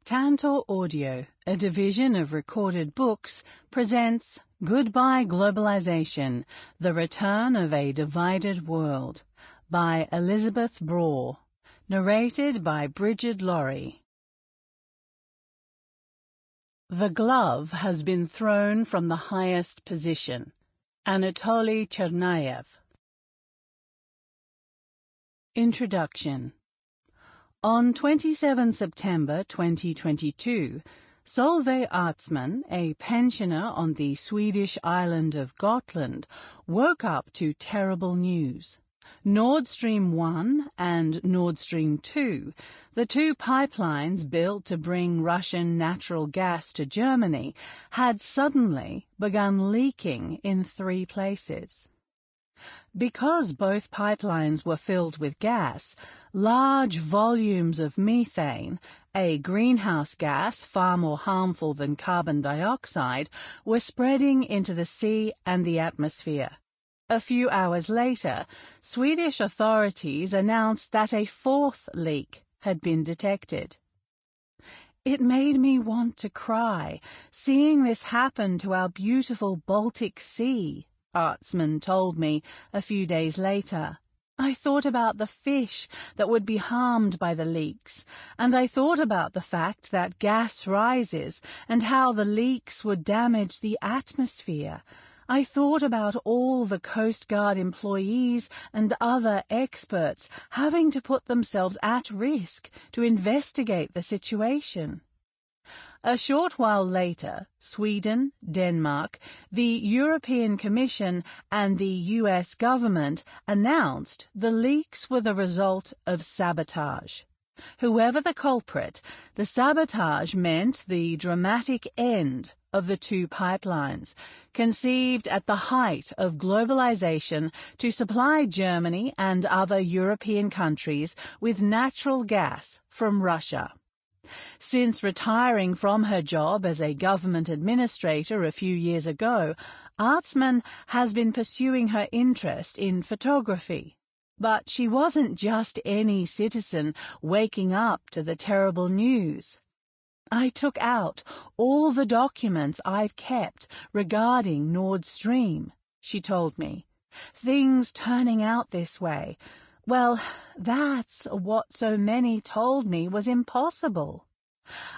Tantor Audio, a division of Recorded Books, presents Goodbye Globalization, The Return of a Divided World by Elisabeth Braw, narrated by Brigid Lohrey. The glove has been thrown from the highest position. Anatoly Chernayev. Introduction. On 27 September 2022, Solveig Artsman, a pensioner on the Swedish island of Gotland, woke up to terrible news. Nord Stream 1 and Nord Stream 2, the two pipelines built to bring Russian natural gas to Germany, had suddenly begun leaking in 3 places. Because both pipelines were filled with gas, large volumes of methane, a greenhouse gas far more harmful than carbon dioxide, were spreading into the sea and the atmosphere. A few hours later, Swedish authorities announced that a 4th leak had been detected. It made me want to cry, seeing this happen to our beautiful Baltic Sea, Artsman told me a few days later. I thought about the fish that would be harmed by the leaks, and I thought about the fact that gas rises and how the leaks would damage the atmosphere. I thought about all the Coast Guard employees and other experts having to put themselves at risk to investigate the situation. A short while later, Sweden, Denmark, the European Commission and the US government announced the leaks were the result of sabotage. Whoever the culprit, the sabotage meant the dramatic end of the 2 pipelines, conceived at the height of globalization to supply Germany and other European countries with natural gas from Russia. Since retiring from her job as a government administrator a few years ago, Artsman has been pursuing her interest in photography. But she wasn't just any citizen waking up to the terrible news. I took out all the documents I've kept regarding Nord Stream, she told me. Things turning out this way. Well, that's what so many told me was impossible.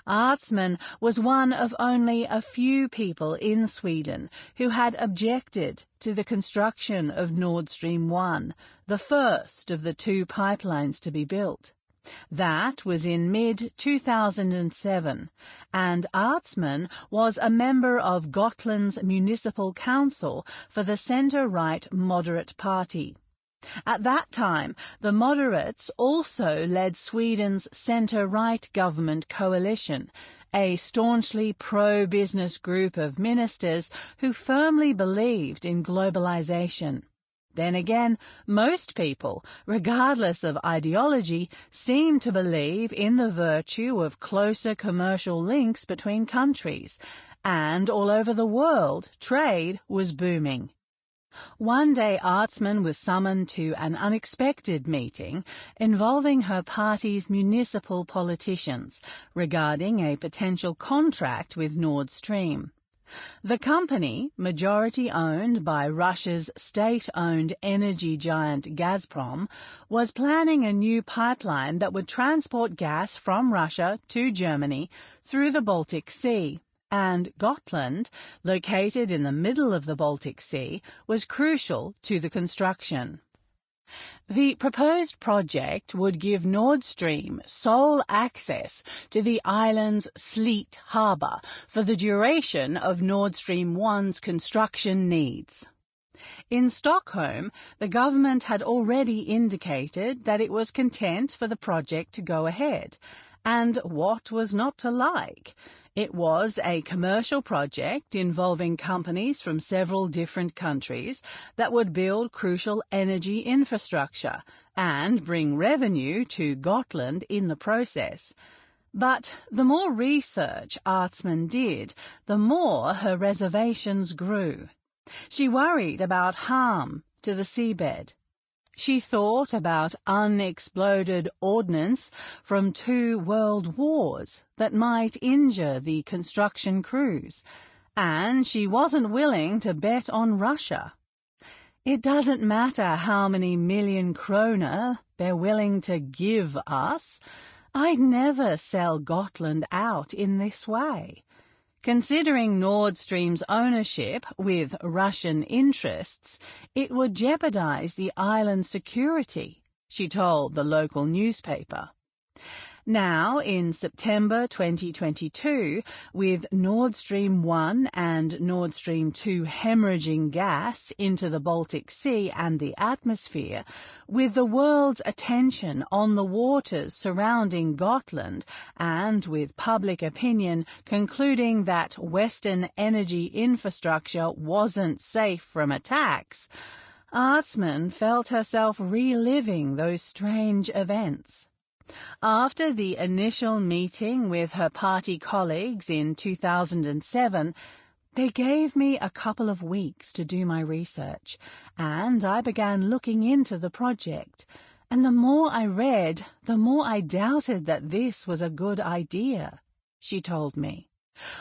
Artsman was one of only a few people in Sweden who had objected to the construction of Nord Stream 1, the first of the 2 pipelines to be built. That was in mid-2007, and Artsman was a member of Gotland's municipal council for the centre-right moderate party. At that time, the moderates also led Sweden's centre-right government coalition, a staunchly pro-business group of ministers who firmly believed in globalization. Then again, most people, regardless of ideology, seemed to believe in the virtue of closer commercial links between countries, and all over the world, trade was booming. One day Artsman was summoned to an unexpected meeting involving her party's municipal politicians regarding a potential contract with Nord Stream. The company, majority-owned by Russia's state-owned energy giant Gazprom, was planning a new pipeline that would transport gas from Russia to Germany through the Baltic Sea. And Gotland, located in the middle of the Baltic Sea, was crucial to the construction. The proposed project would give Nord Stream sole access to the island's Sleat harbour for the duration of Nord Stream 1's construction needs. In Stockholm, the government had already indicated that it was content for the project to go ahead, and what was not to like? It was a commercial project involving companies from several different countries that would build crucial energy infrastructure and bring revenue to Gotland in the process. But the more research Artsman did, the more her reservations grew. She worried about harm to the seabed. She thought about unexploded ordnance from 2 world wars that might injure the construction crews, and she wasn't willing to bet on Russia. It doesn't matter how many million kroner they're willing to give us. I'd never sell Gotland out in this way. Considering Nord Stream's ownership with Russian interests, it would jeopardize the island's security, she told the local newspaper. Now, in September 2022, with Nord Stream 1 and Nord Stream 2 hemorrhaging gas into the Baltic Sea and the atmosphere, with the world's attention on the waters surrounding Gotland, and with public opinion concluding that Western energy infrastructure wasn't safe from attacks, Artsman felt herself reliving those strange events. After the initial meeting with her party colleagues in 2007, they gave me a couple of weeks to do my research, and I began looking into the project. And the more I read, the more I doubted that this was a good idea, she told me.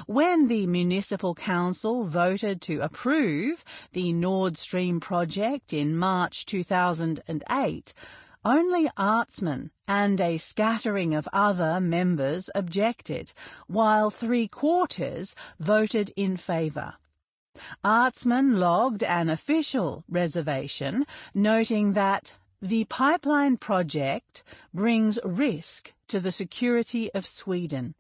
When the Municipal Council voted to approve the Nord Stream project in March 2008, only Artsman and a scattering of other members objected, while 3/4 voted in favour. Artsman logged an official reservation, noting that the pipeline project brings risk to the security of Sweden.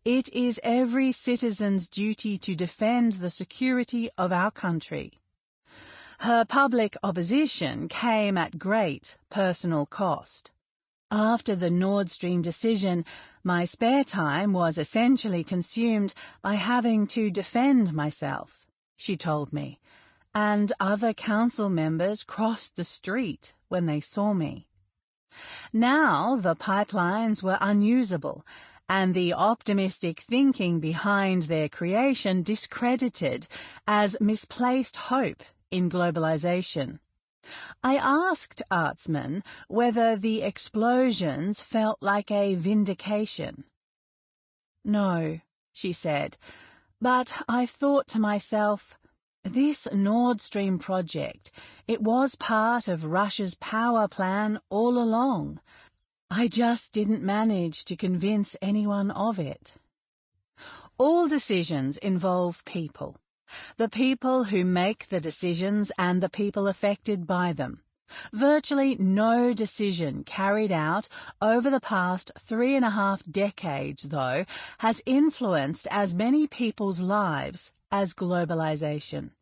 It is every citizen's duty to defend the security of our country. Her public opposition came at great personal cost. After the Nord Stream decision, my spare time was essentially consumed by having to defend myself, she told me, and other council members crossed the street when they saw me. Now the pipelines were unusable, and the optimistic thinking behind their creation discredited as misplaced hope in globalization. I asked Artsman whether the explosions felt like a vindication. No, she said, but I thought to myself, this Nord Stream project, it was part of Russia's power plan all along. I just didn't manage to convince anyone of it. All decisions involve people. The people who make the decisions and the people affected by them. Virtually no decision carried out over the past 3.5 decades, though, has influenced as many people's lives as globalization.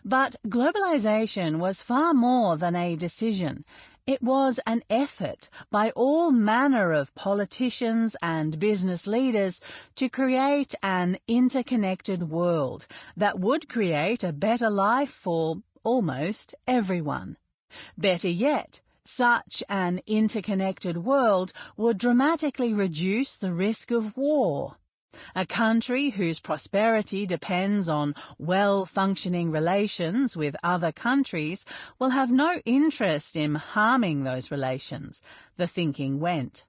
But globalization was far more than a decision. It was an effort by all manner of politicians and business leaders to create an interconnected world that would create a better life for almost everyone. Better yet, such an interconnected world would dramatically reduce the risk of war. A country whose prosperity depends on well-functioning relations with other countries will have no interest in harming those relations, the thinking went.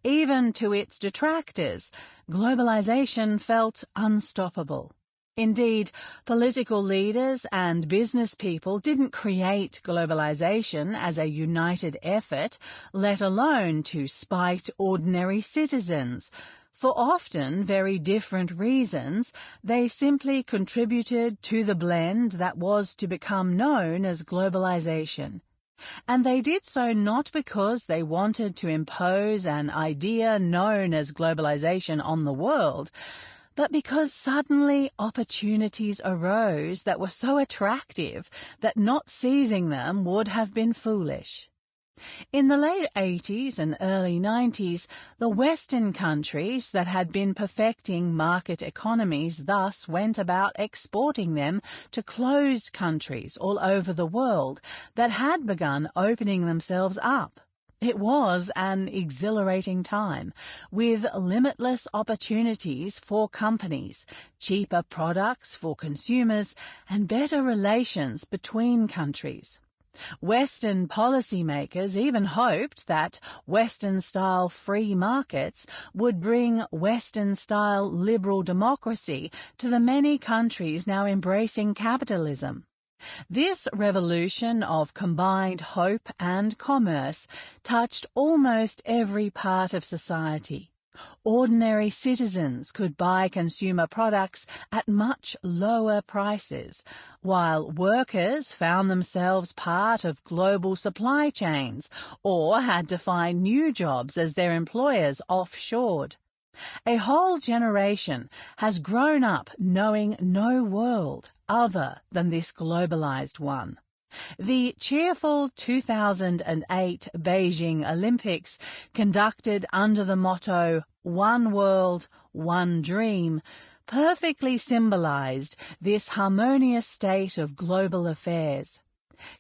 Even to its detractors, globalization felt unstoppable. Indeed, political leaders and business people didn't create globalization as a united effort, let alone to spite ordinary citizens. For often very different reasons, they simply contributed to the blend that was to become known as globalization. And they did so not because they wanted to impose an idea known as globalization on the world, but because suddenly opportunities arose that were so attractive that not seizing them would have been foolish. In the late 80s and early 90s, the Western countries that had been perfecting market economies thus went about exporting them to closed countries all over the world that had begun opening themselves up. It was an exhilarating time, with limitless opportunities for companies, cheaper products for consumers, and better relations between countries. Western policymakers even hoped that Western-style free markets would bring Western-style liberal democracy to the many countries now embracing capitalism. This revolution of combined hope and commerce touched almost every part of society. Ordinary citizens could buy consumer products at much lower prices, while workers found themselves part of global supply chains or had to find new jobs as their employers offshored. A whole generation has grown up knowing no world other than this globalized one. The cheerful 2008 Beijing Olympics, conducted under the motto "One World, One Dream," perfectly symbolized this harmonious state of global affairs.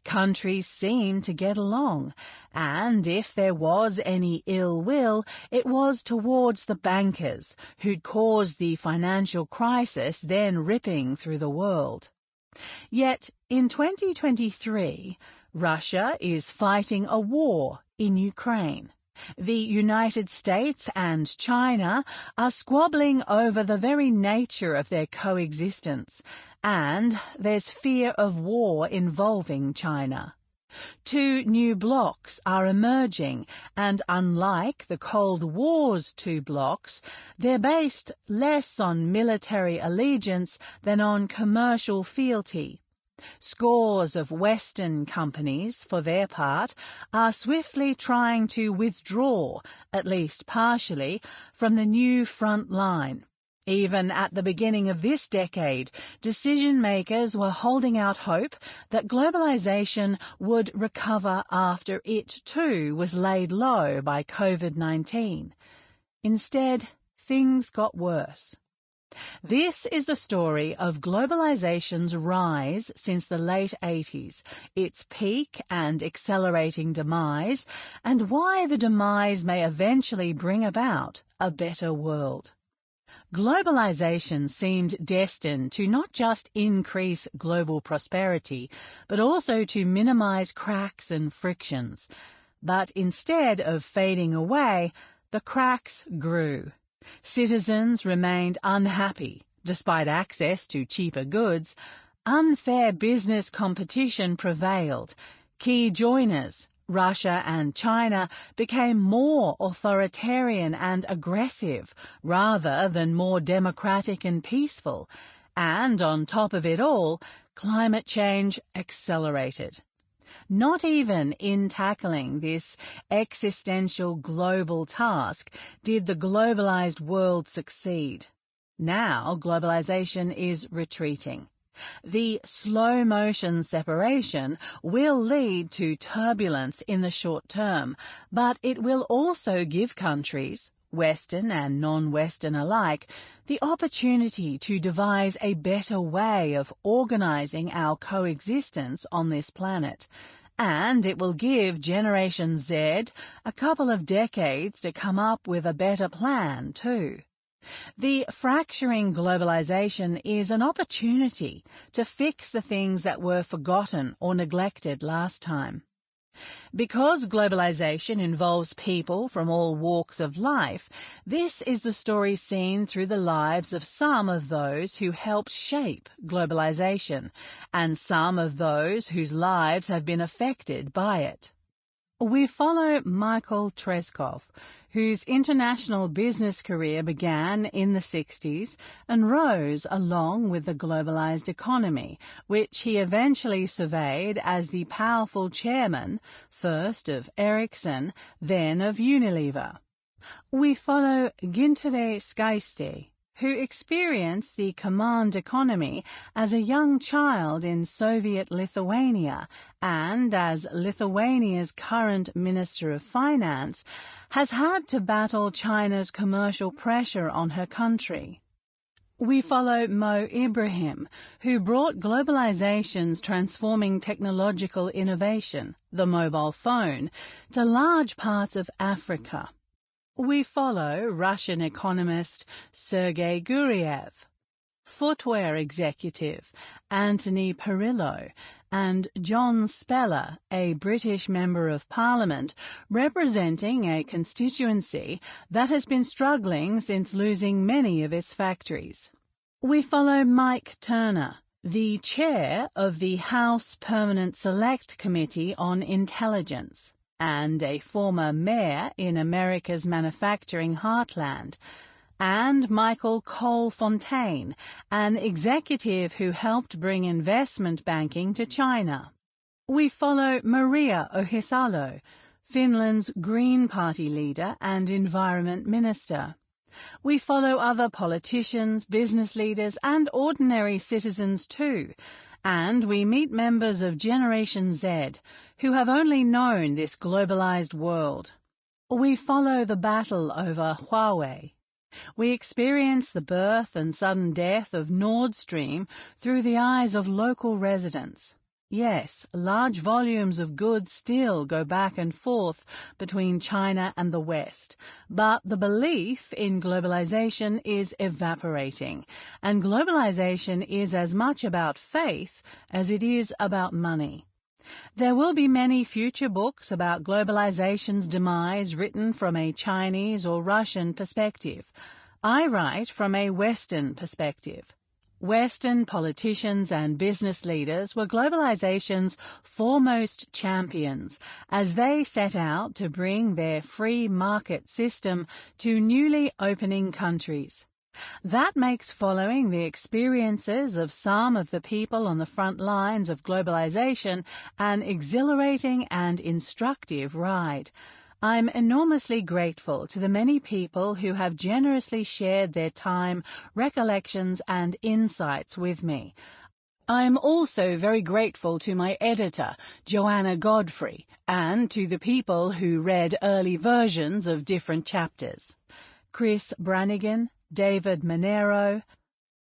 Countries seemed to get along, and if there was any ill will, it was towards the bankers who'd caused the financial crisis then ripping through the world. Yet, in 2023, Russia is fighting a war in Ukraine. The United States and China are squabbling over the very nature of their coexistence, and there's fear of war involving China. Two new blocs are emerging, and unlike the Cold War's two blocs, they're based less on military allegiance than on commercial fealty. Scores of Western companies, for their part, are swiftly trying to withdraw, at least partially, from the new front line. Even at the beginning of this decade, decision-makers were holding out hope that globalization would recover after it, too, was laid low by COVID-19. Instead, things got worse. This is the story of globalization's rise since the late 80s, its peak and accelerating demise, and why the demise may eventually bring about a better world. Globalization seemed destined to not just increase global prosperity, but also to minimize cracks and frictions. But instead of fading away, the cracks grew. Citizens remained unhappy, despite access to cheaper goods. Unfair business competition prevailed. Key joiners, Russia and China, became more authoritarian and aggressive rather than more democratic and peaceful. And on top of it all, climate change accelerated. Not even in tackling this existential global task did the globalized world succeed. Now globalization is retreating. The slow-motion separation will lead to turbulence in the short term, but it will also give countries, Western and non-Western alike, the opportunity to devise a better way of organizing our coexistence on this planet. And it will give Generation Z a couple of decades to come up with a better plan, too. The fracturing globalization is an opportunity to fix the things that were forgotten or neglected last time. Because globalization involves people from all walks of life, this is the story seen through the lives of some of those who helped shape globalization, and some of those whose lives have been affected by it. We follow Michael Treskov, whose international business career began in the 60s and rose along with the globalized economy, which he eventually surveyed as the powerful chairman, first of Ericsson, then of Unilever. We follow Gintere Skyste, who experienced the command economy as a young child in Soviet Lithuania and, as Lithuania's current Minister of Finance, has had to battle China's commercial pressure on her country. We follow Mo Ibrahim, who brought globalization's transforming technological innovation, the mobile phone, to large parts of Africa. We follow Russian economist Sergei Guriev, footwear executive Anthony Perillo, and John Speller, a British Member of Parliament representing a constituency that has been struggling since losing many of its factories. We follow Mike Turner, the chair of the House Permanent Select Committee on Intelligence, and a former mayor in America's manufacturing heartland, and Michael Cole-Fontaine, an executive who helped bring investment banking to China. We follow Maria Ohisalo, Finland's Green Party leader and Environment Minister. We follow other politicians, business leaders, and ordinary citizens too, and we meet members of Generation Z who have only known this globalized world. We follow the battle over Huawei. We experience the birth and sudden death of Nord Stream through the eyes of local residents. Yes, large volumes of goods still go back and forth between China and the West, but the belief in globalization is evaporating, and globalization is as much about faith as it is about money. There will be many future books about globalization's demise written from a Chinese or Russian perspective. I write from a Western perspective. Western politicians and business leaders were globalization's foremost champions as they set out to bring their free market system to newly opening countries. That makes following the experiences of some of the people on the front lines of globalization an exhilarating and instructive ride. I'm enormously grateful to the many people who have generously shared their time, recollections, and insights with me. I'm also very grateful to my editor, Joanna Godfrey, and to the people who read early versions of different chapters. Chris Brannigan, David Monero,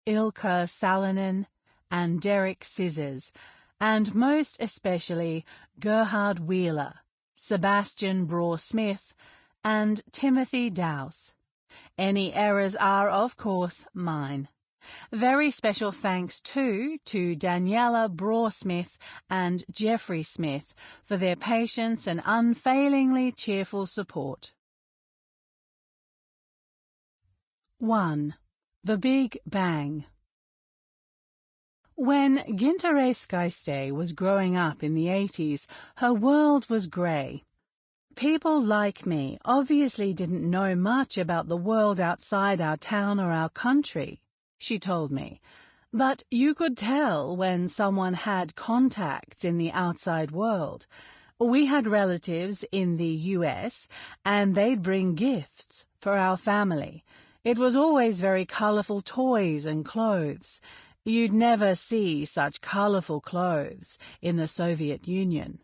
Ilka Salonen, and Derek Scissors, and most especially Gerhard Wheeler, Sebastian Braw-Smith, and Timothy Dowse. Any errors are, of course, mine. Very special thanks, too, to Daniela Braw-Smith and Jeffrey Smith for their patience and unfailingly cheerful support. 1. The Big Bang. When Gintere Skyste was growing up in the 80s, her world was grey. People like me obviously didn't know much about the world outside our town or our country, she told me. But you could tell when someone had contacts in the outside world. We had relatives in the US, and they'd bring gifts for our family. It was always very colourful toys and clothes. You'd never see such colourful clothes in the Soviet Union.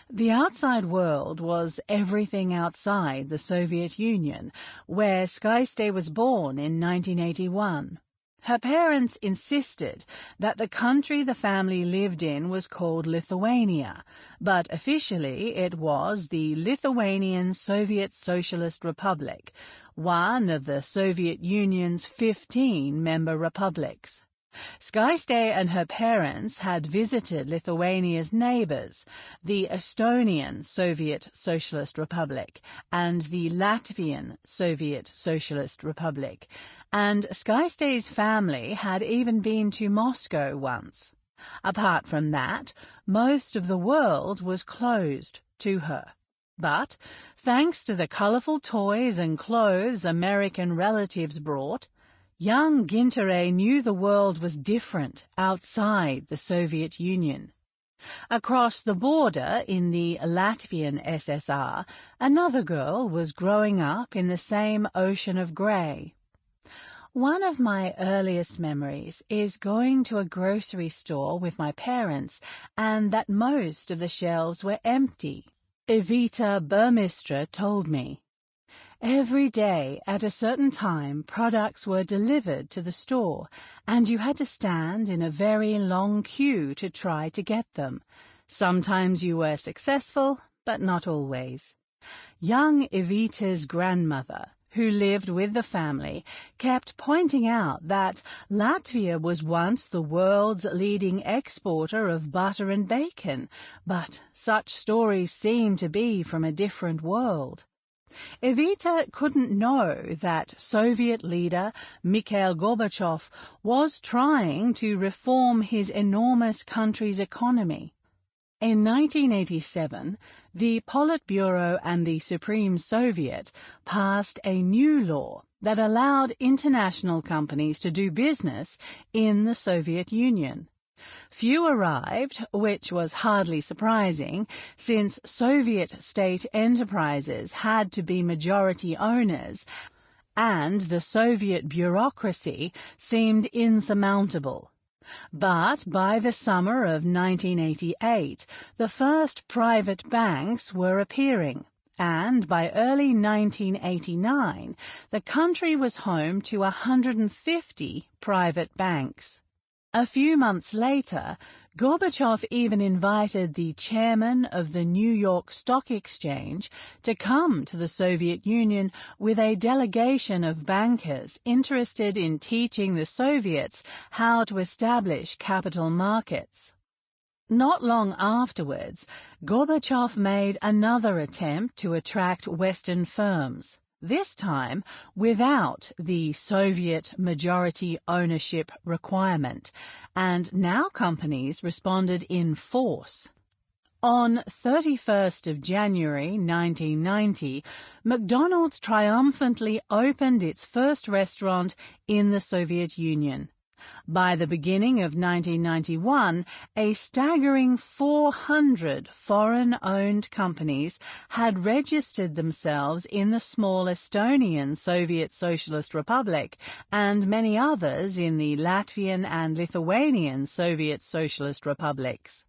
The outside world was everything outside the Soviet Union, where Skyste was born in 1981. Her parents insisted that the country the family lived in was called Lithuania, but officially it was the Lithuanian Soviet Socialist Republic, one of the Soviet Union's 15 member republics. Skyste and her parents had visited Lithuania's neighbours, the Estonian Soviet Socialist Republic and the Latvian Soviet Socialist Republic, and Skyste's family had even been to Moscow once. Apart from that, most of the world was closed to her. But, thanks to the colourful toys and clothes American relatives brought, young Gintere knew the world was different outside the Soviet Union. Across the border in the Latvian SSR, another girl was growing up in the same ocean of grey. One of my earliest memories is going to a grocery store with my parents and that most of the shelves were empty. Evita Burmistra told me. Every day at a certain time products were delivered to the store, and you had to stand in a very long queue to try to get them. Sometimes you were successful, but not always. Young Evita's grandmother, who lived with the family, kept pointing out that Latvia was once the world's leading exporter of butter and bacon, but such stories seem to be from a different world. Evita couldn't know that Soviet leader Mikhail Gorbachev was trying to reform his enormous country's economy. In 1987, the Politburo and the Supreme Soviet passed a new law that allowed international companies to do business in the Soviet Union. Few arrived, which was hardly surprising, since Soviet state enterprises had to be majority owners, and the Soviet bureaucracy seemed insurmountable. But by the summer of 1988, the first private banks were appearing, and by early 1989, the country was home to 150 private banks. A few months later, Gorbachev even invited the chairman of the New York Stock Exchange to come to the Soviet Union with a delegation of bankers interested in teaching the Soviets how to establish capital markets. Not long afterwards, Gorbachev made another attempt to attract Western firms, this time without the Soviet majority ownership requirement, and now companies responded in force. On 31st of January 1990, McDonald's triumphantly opened its first restaurant in the Soviet Union. By the beginning of 1991, a staggering 400 foreign-owned companies had registered themselves in the small Estonian Soviet Socialist Republic and many others in the Latvian and Lithuanian Soviet Socialist Republics.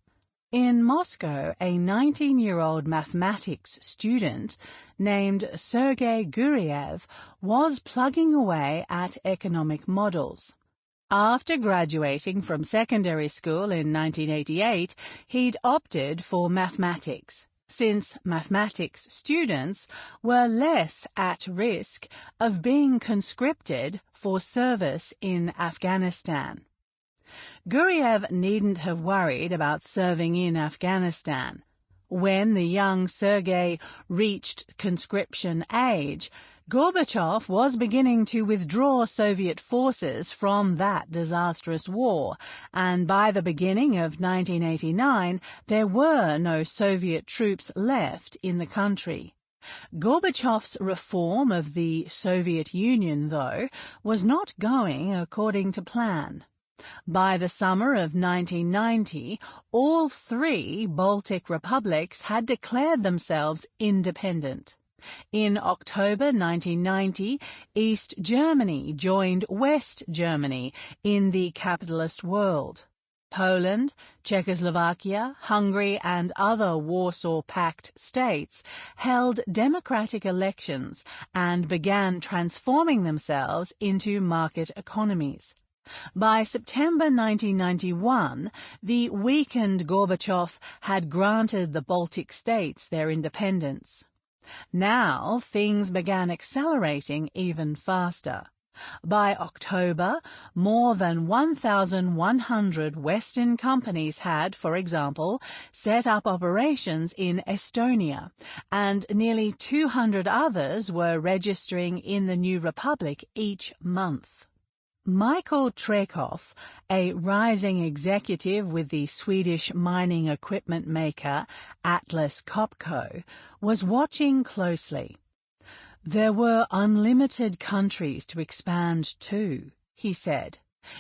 In Moscow, a 19-year-old mathematics student named Sergei Guriev was plugging away at economic models. After graduating from secondary school in 1988, he'd opted for mathematics, since mathematics students were less at risk of being conscripted for service in Afghanistan. Guriev needn't have worried about serving in Afghanistan. When the young Sergei reached conscription age, Gorbachev was beginning to withdraw Soviet forces from that disastrous war, and by the beginning of 1989, there were no Soviet troops left in the country. Gorbachev's reform of the Soviet Union, though, was not going according to plan. By the summer of 1990, all three Baltic republics had declared themselves independent. In October 1990, East Germany joined West Germany in the capitalist world. Poland, Czechoslovakia, Hungary, and other Warsaw Pact states held democratic elections and began transforming themselves into market economies. By September 1991, the weakened Gorbachev had granted the Baltic states their independence. Now things began accelerating even faster. By October, more than 1,100 Western companies had, for example, set up operations in Estonia, and nearly 200 others were registering in the new republic each month. Michael Trekov, a rising executive with the Swedish mining equipment maker Atlas Copco, was watching closely. There were unlimited countries to expand to, he said.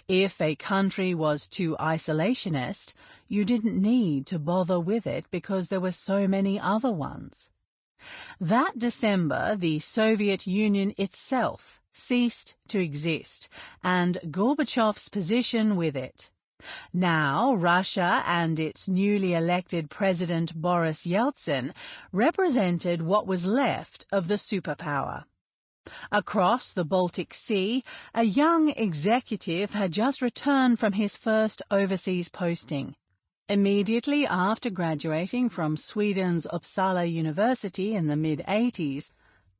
If a country was too isolationist, you didn't need to bother with it because there were so many other ones. That December, the Soviet Union itself ceased to exist, and Gorbachev's position with it. Now Russia and its newly elected President Boris Yeltsin represented what was left of the superpower. Across the Baltic Sea, a young executive had just returned from his first overseas posting. Immediately after graduating from Sweden's Uppsala University in the mid-80s,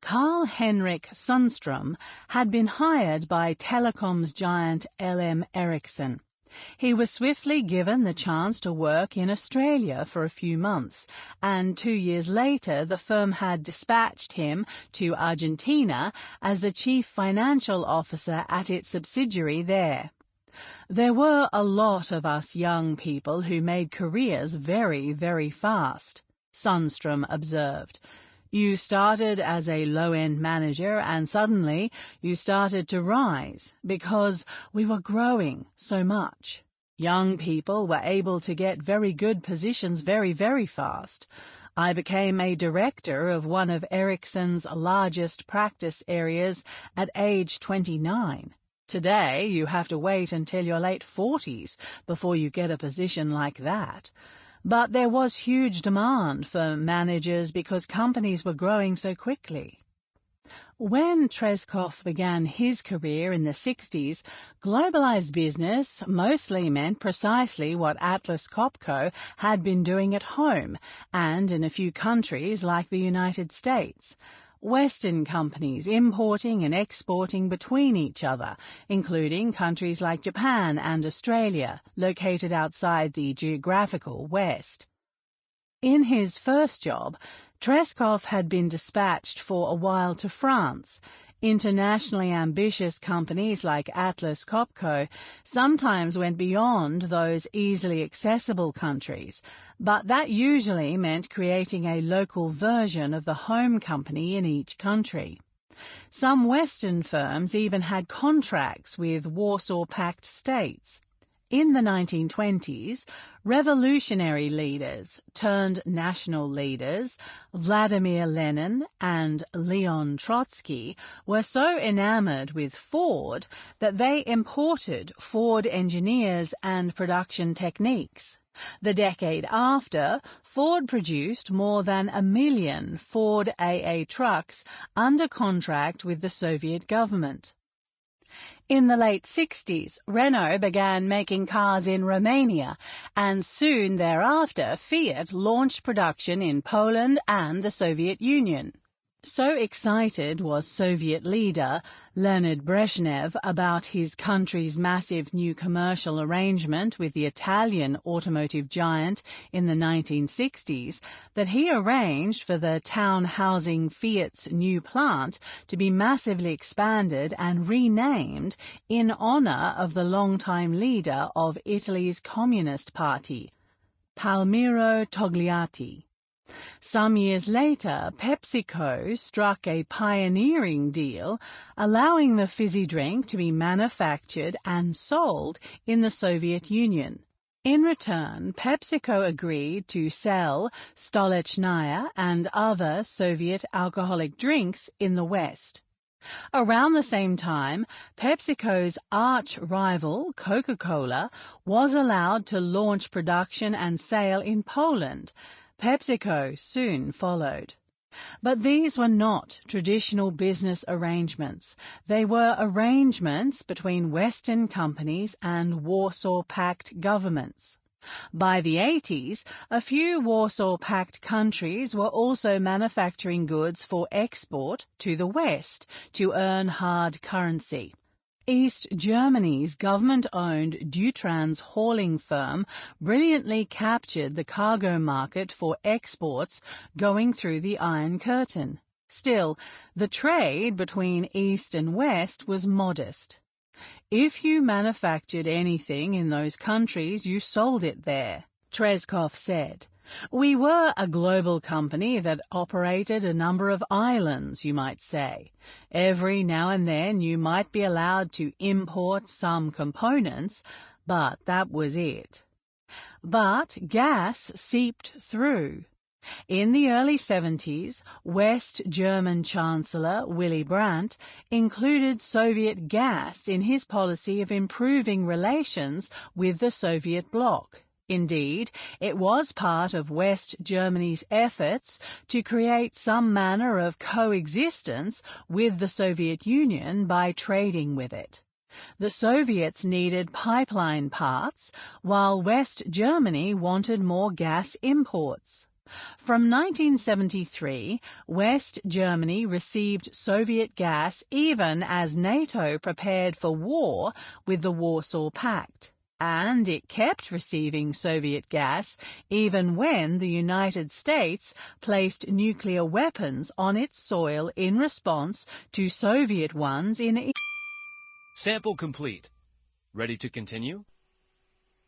Carl-Henrik Sundström had been hired by telecoms giant LM Ericsson. He was swiftly given the chance to work in Australia for a few months, and 2 years later the firm had dispatched him to Argentina as the chief financial officer at its subsidiary there. There were a lot of us young people who made careers very, very fast, Sundström observed. You started as a low-end manager and suddenly you started to rise because we were growing so much. Young people were able to get very good positions very, very fast. I became a director of one of Ericsson's largest practice areas at age 29. Today, you have to wait until your late 40s before you get a position like that. But there was huge demand for managers because companies were growing so quickly. When Treskov began his career in the 60s, globalized business mostly meant precisely what Atlas Copco had been doing at home and in a few countries like the United States. Western companies importing and exporting between each other, including countries like Japan and Australia, located outside the geographical West. In his first job, Treskov had been dispatched for a while to France. Internationally ambitious companies like Atlas Copco sometimes went beyond those easily accessible countries, but that usually meant creating a local version of the home company in each country. Some Western firms even had contracts with Warsaw Pact states. In the 1920s, revolutionary leaders turned national leaders, Vladimir Lenin and Leon Trotsky, were so enamored with Ford that they imported Ford engineers and production techniques. The decade after, Ford produced more than 1 million Ford AA trucks under contract with the Soviet government. In the late 60s, Renault began making cars in Romania, and soon thereafter Fiat launched production in Poland and the Soviet Union. So excited was Soviet leader Leonid Brezhnev about his country's massive new commercial arrangement with the Italian automotive giant in the 1960s that he arranged for the town housing Fiat's new plant to be massively expanded and renamed in honor of the longtime leader of Italy's Communist Party, Palmiro Togliatti. Some years later, PepsiCo struck a pioneering deal allowing the fizzy drink to be manufactured and sold in the Soviet Union. In return, PepsiCo agreed to sell Stolichnaya and other Soviet alcoholic drinks in the West. Around the same time, PepsiCo's arch-rival Coca-Cola was allowed to launch production and sale in Poland. PepsiCo soon followed. But these were not traditional business arrangements. They were arrangements between Western companies and Warsaw Pact governments. By the 80s, a few Warsaw Pact countries were also manufacturing goods for export to the West to earn hard currency. East Germany's government-owned Deutrans hauling firm brilliantly captured the cargo market for exports going through the Iron Curtain. Still, the trade between East and West was modest. If you manufactured anything in those countries, you sold it there, Treskov said. We were a global company that operated a number of islands, you might say. Every now and then you might be allowed to import some components, but that was it. But gas seeped through. In the early 70s, West German Chancellor Willy Brandt included Soviet gas in his policy of improving relations with the Soviet bloc. Indeed, it was part of West Germany's efforts to create some manner of coexistence with the Soviet Union by trading with it. The Soviets needed pipeline parts, while West Germany wanted more gas imports. From 1973, West Germany received Soviet gas even as NATO prepared for war with the Warsaw Pact. And it kept receiving Soviet gas even when the United States placed nuclear weapons on its soil in response to Soviet ones in... Sample complete. Ready to continue?